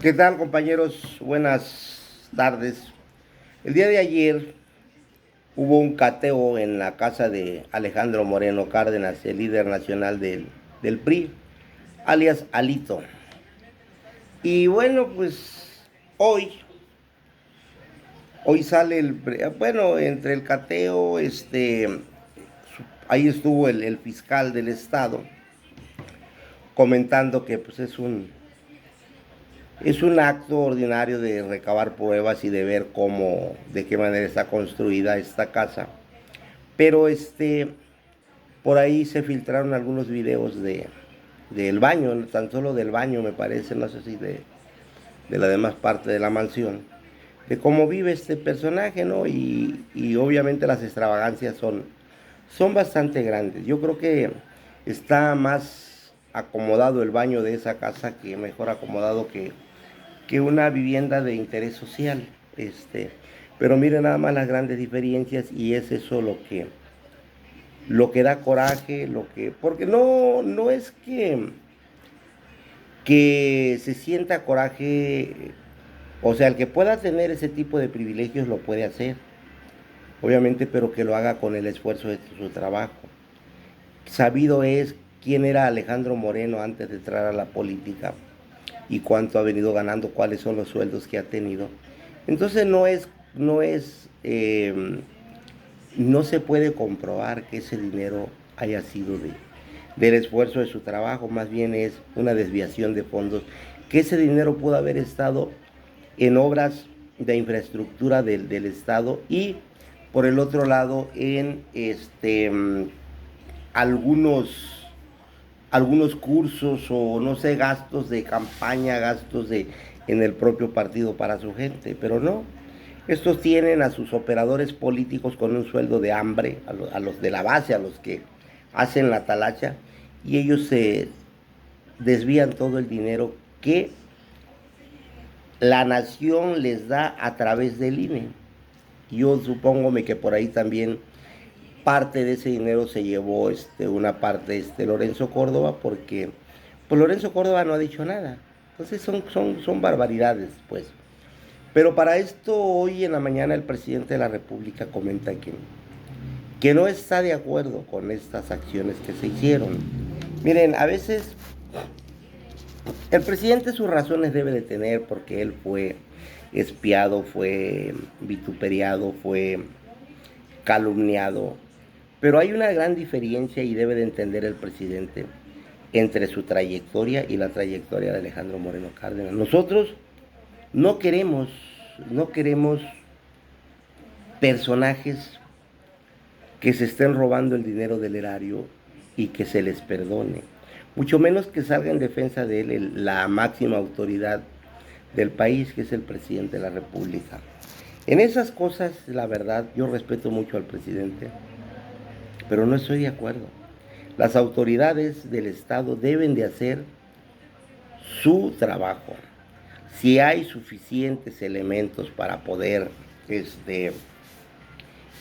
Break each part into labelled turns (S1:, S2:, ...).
S1: ¿Qué tal, compañeros? Buenas tardes. El día de ayer hubo un cateo en la casa de Alejandro Moreno Cárdenas, el líder nacional del PRI, alias Alito. Y bueno, pues hoy, hoy sale bueno, entre el cateo, ahí estuvo el fiscal del estado comentando que pues es un acto ordinario de recabar pruebas y de ver de qué manera está construida esta casa. Pero por ahí se filtraron algunos videos del baño, tan solo del baño me parece, no sé si de la demás parte de la mansión, de cómo vive este personaje, ¿no? Y obviamente las extravagancias son bastante grandes. Yo creo que está más acomodado el baño de esa casa, que mejor acomodado que una vivienda de interés social. Este, pero mire nada más las grandes diferencias, y es eso lo que da coraje, porque no es que se sienta coraje, o sea, el que pueda tener ese tipo de privilegios lo puede hacer, obviamente, pero que lo haga con el esfuerzo de su trabajo. Sabido es quién era Alejandro Moreno antes de entrar a la política y cuánto ha venido ganando, cuáles son los sueldos que ha tenido. Entonces no se puede comprobar que ese dinero haya sido del esfuerzo de su trabajo, más bien es una desviación de fondos, que ese dinero pudo haber estado en obras de infraestructura del Estado, y por el otro lado en algunos, algunos cursos, o no sé, gastos de campaña, en el propio partido para su gente, pero no. Estos tienen a sus operadores políticos con un sueldo de hambre, a los de la base, a los que hacen la talacha, y ellos se desvían todo el dinero que la nación les da a través del INE. Yo supóngome que por ahí también parte de ese dinero se llevó una parte Lorenzo Córdoba, porque pues Lorenzo Córdoba no ha dicho nada. Entonces son barbaridades, pues. Pero para esto, hoy en la mañana el presidente de la República comenta que no está de acuerdo con estas acciones que se hicieron. Miren, a veces el presidente sus razones debe de tener, porque él fue espiado, fue vituperiado, fue calumniado. Pero hay una gran diferencia, y debe de entender el presidente, entre su trayectoria y la trayectoria de Alejandro Moreno Cárdenas. Nosotros no queremos, no queremos personajes que se estén robando el dinero del erario y que se les perdone. Mucho menos que salga en defensa de él la máxima autoridad del país, que es el presidente de la República. En esas cosas, la verdad, yo respeto mucho al presidente, pero no estoy de acuerdo. Las autoridades del Estado deben de hacer su trabajo. Si hay suficientes elementos para poder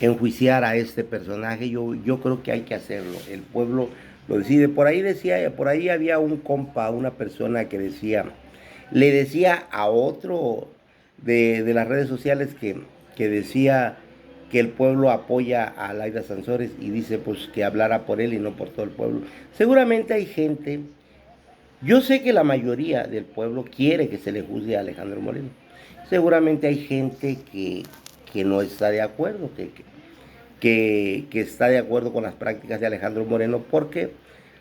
S1: enjuiciar a este personaje, yo creo que hay que hacerlo. El pueblo lo decide. Por ahí había un compa, una persona que le decía a otro de las redes sociales, que decía que el pueblo apoya a Laida Sansores, y dice pues que hablara por él y no por todo el pueblo. Seguramente hay gente, yo sé que la mayoría del pueblo quiere que se le juzgue a Alejandro Moreno. Seguramente hay gente que no está de acuerdo, que está de acuerdo con las prácticas de Alejandro Moreno, porque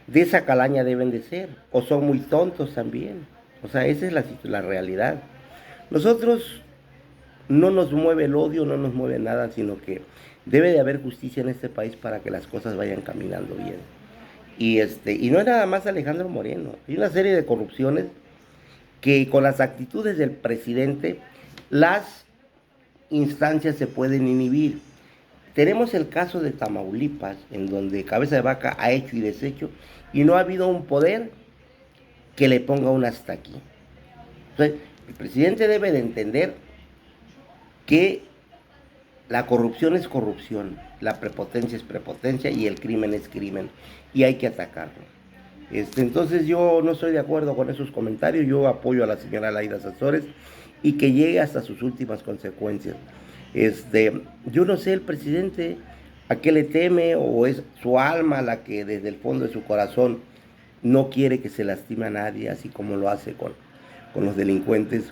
S1: de esa calaña deben de ser, o son muy tontos también. O sea, esa es la realidad. Nosotros no nos mueve el odio, no nos mueve nada, sino que debe de haber justicia en este país para que las cosas vayan caminando bien. Y no es nada más Alejandro Moreno, hay una serie de corrupciones que, con las actitudes del presidente, las instancias se pueden inhibir. Tenemos el caso de Tamaulipas, en donde Cabeza de Vaca ha hecho y deshecho, y no ha habido un poder que le ponga un hasta aquí. Entonces, el presidente debe de entender que la corrupción es corrupción, la prepotencia es prepotencia, y el crimen es crimen, y hay que atacarlo. Entonces yo no estoy de acuerdo con esos comentarios, yo apoyo a la señora Laida Sansores y que llegue hasta sus últimas consecuencias. Yo no sé el presidente a qué le teme o es su alma la que desde el fondo de su corazón no quiere que se lastime a nadie, así como lo hace con los delincuentes.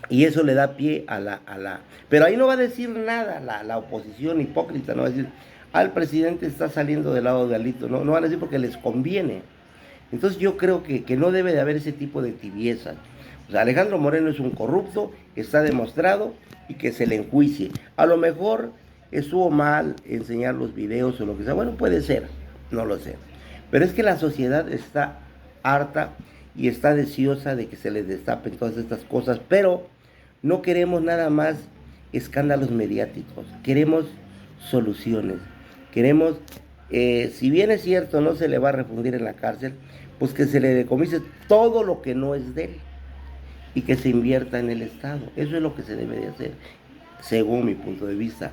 S1: Y eso le da pie a la. Pero ahí no va a decir nada la oposición hipócrita, no va a decir, el presidente está saliendo del lado de Alito, no van a decir porque les conviene. Entonces yo creo que no debe de haber ese tipo de tibieza. O sea, Alejandro Moreno es un corrupto, está demostrado y que se le enjuicie. A lo mejor estuvo mal enseñar los videos o lo que sea. Bueno, puede ser, no lo sé. Pero es que la sociedad está harta y está deseosa de que se les destapen todas estas cosas, pero no queremos nada más escándalos mediáticos, queremos soluciones, queremos, si bien es cierto no se le va a refundir en la cárcel, pues que se le decomise todo lo que no es de él y que se invierta en el Estado. Eso es lo que se debe de hacer, según mi punto de vista,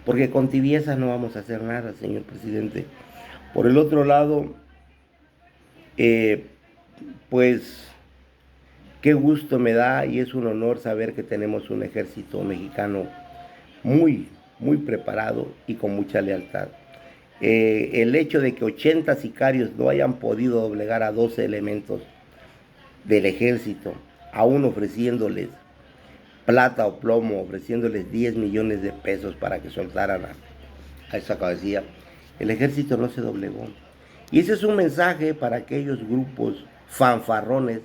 S1: porque con tibieza no vamos a hacer nada, señor presidente. Por el otro lado, pues qué gusto me da y es un honor saber que tenemos un ejército mexicano muy, muy preparado y con mucha lealtad. El hecho de que 80 sicarios no hayan podido doblegar a 12 elementos del ejército, aún ofreciéndoles plata o plomo, ofreciéndoles 10 millones de pesos para que soltaran a esa cabecilla, el ejército no se doblegó. Y ese es un mensaje para aquellos grupos fanfarrones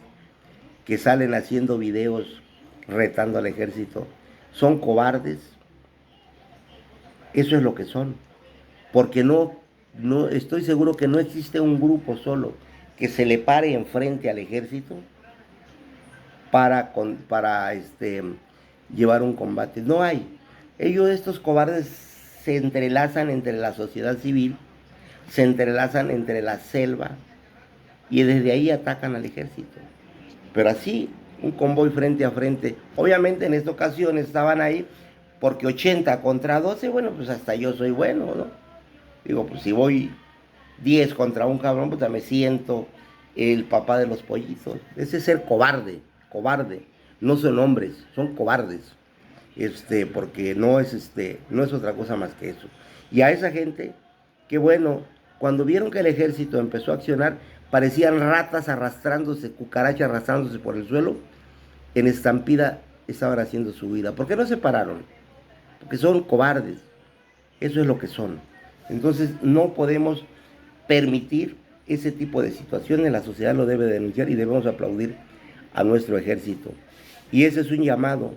S1: que salen haciendo videos retando al ejército. Son cobardes, eso es lo que son, porque no estoy seguro que no existe un grupo solo que se le pare enfrente al ejército para llevar un combate. No hay. Estos cobardes, se entrelazan entre la sociedad civil, se entrelazan entre la selva y desde ahí atacan al ejército. Pero así, un convoy frente a frente. Obviamente en esta ocasión estaban ahí porque 80 contra 12, bueno, pues hasta yo soy bueno, ¿no? Digo, pues si voy 10 contra un cabrón, pues me siento el papá de los pollitos. Ese es ser cobarde, cobarde. No son hombres, son cobardes. Porque no es otra cosa más que eso. Y a esa gente, que bueno, cuando vieron que el ejército empezó a accionar, parecían ratas arrastrándose, cucarachas arrastrándose por el suelo, en estampida estaban haciendo su vida. ¿Por qué no se pararon? Porque son cobardes, eso es lo que son. Entonces no podemos permitir ese tipo de situaciones, la sociedad lo debe denunciar y debemos aplaudir a nuestro ejército. Y ese es un llamado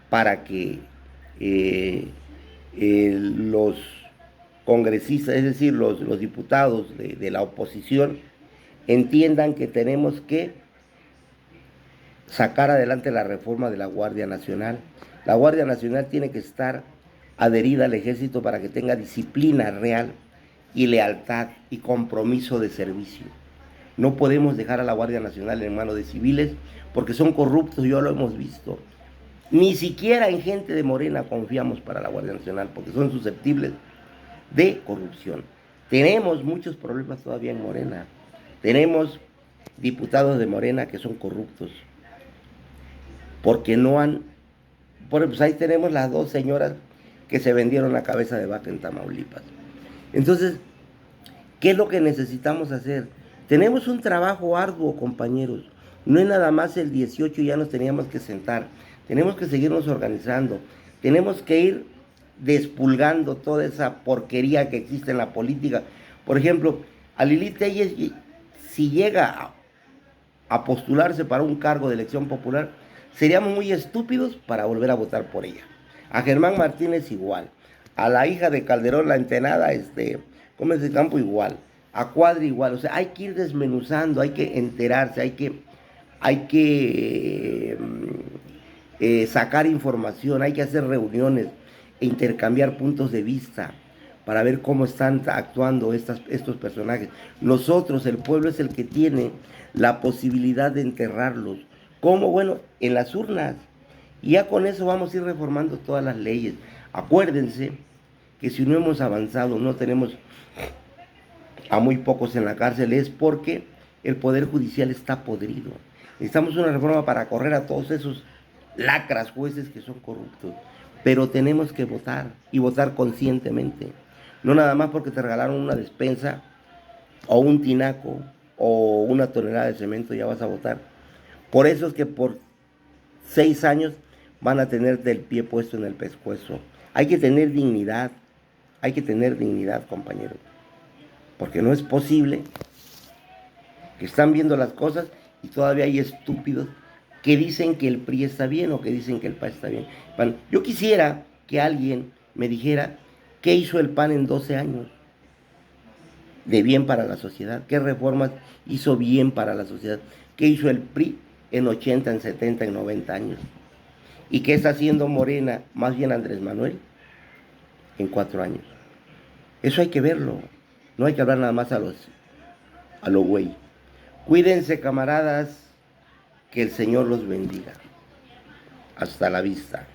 S1: para que los congresistas, es decir, los diputados de la oposición, entiendan que tenemos que sacar adelante la reforma de la Guardia Nacional. La Guardia Nacional tiene que estar adherida al ejército para que tenga disciplina real y lealtad y compromiso de servicio. No podemos dejar a la Guardia Nacional en manos de civiles porque son corruptos, ya lo hemos visto. Ni siquiera en gente de Morena confiamos para la Guardia Nacional porque son susceptibles de corrupción. Tenemos muchos problemas todavía en Morena. Tenemos diputados de Morena que son corruptos porque no han... Pues ahí tenemos las dos señoras que se vendieron la cabeza de vaca en Tamaulipas. Entonces, ¿qué es lo que necesitamos hacer? Tenemos un trabajo arduo, compañeros. No es nada más el 18 y ya nos teníamos que sentar. Tenemos que seguirnos organizando. Tenemos que ir despulgando toda esa porquería que existe en la política. Por ejemplo, a Lili Telles, si llega a postularse para un cargo de elección popular, seríamos muy estúpidos para volver a votar por ella. A Germán Martínez igual. A la hija de Calderón, la entenada, Gómez de Campo igual. A Cuadri igual. O sea, hay que ir desmenuzando, hay que enterarse, hay que sacar información, hay que hacer reuniones e intercambiar puntos de vista para ver cómo están actuando estos personajes. Nosotros, el pueblo, es el que tiene la posibilidad de enterrarlos. ¿Cómo? Bueno, en las urnas. Y ya con eso vamos a ir reformando todas las leyes. Acuérdense que si no hemos avanzado, no tenemos a muy pocos en la cárcel, es porque El Poder Judicial está podrido. Necesitamos una reforma para correr a todos esos lacras jueces que son corruptos. Pero tenemos que votar y votar conscientemente. No nada más porque te regalaron una despensa o un tinaco o una tonelada de cemento ya vas a votar. Por eso es que por 6 años van a tenerte el pie puesto en el pescuezo. Hay que tener dignidad, compañero. Porque no es posible que están viendo las cosas y todavía hay estúpidos que dicen que el PRI está bien o que dicen que el PAN está bien. Yo quisiera que alguien me dijera qué hizo el PAN en 12 años de bien para la sociedad, qué reformas hizo bien para la sociedad, qué hizo el PRI en 80, en 70, en 90 años. ¿Y qué está haciendo Morena, más bien Andrés Manuel, en 4 años? Eso hay que verlo. No hay que hablar nada más a lo güey. Cuídense, camaradas, que el Señor los bendiga. Hasta la vista.